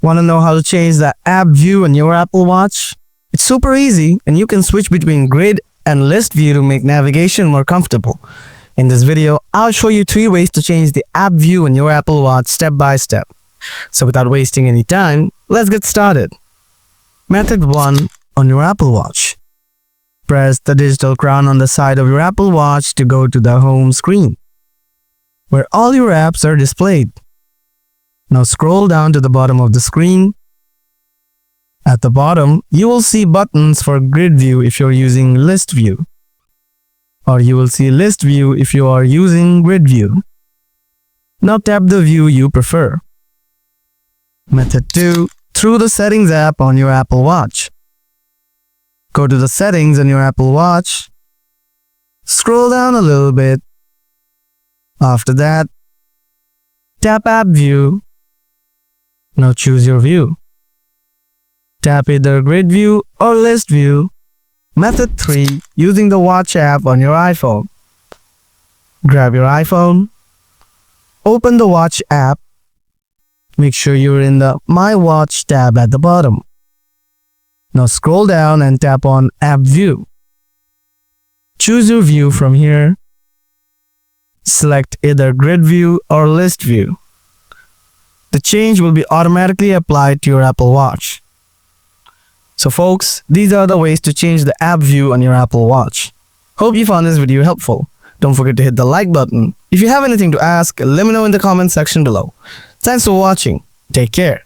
Want to know how to change the app view on your Apple Watch? It's super easy, and you can switch between grid and list view to make navigation more comfortable. In this video, I'll show you 3 ways to change the app view on your Apple Watch step by step. So without wasting any time, let's get started. Method 1 on your Apple Watch. Press the digital crown on the side of your Apple Watch to go to the home screen, where all your apps are displayed. Now scroll down to the bottom of the screen. At the bottom, you will see buttons for grid view if you're using list view, or you will see list view if you are using grid view. Now tap the view you prefer. Method 2, through the Settings app on your Apple Watch. Go to the Settings on your Apple Watch. Scroll down a little bit. After that, tap App View. Now choose your view. Tap either Grid View or List View. Method 3, using the Watch app on your iPhone. Grab your iPhone. Open the Watch app. Make sure you're in the My Watch tab at the bottom. Now scroll down and tap on App View. Choose your view from here. Select either Grid View or List View. The change will be automatically applied to your Apple Watch. So folks, these are the ways to change the app view on your Apple Watch. Hope you found this video helpful. Don't forget to hit the like button. If you have anything to ask, let me know in the comment section below. Thanks for watching. Take care.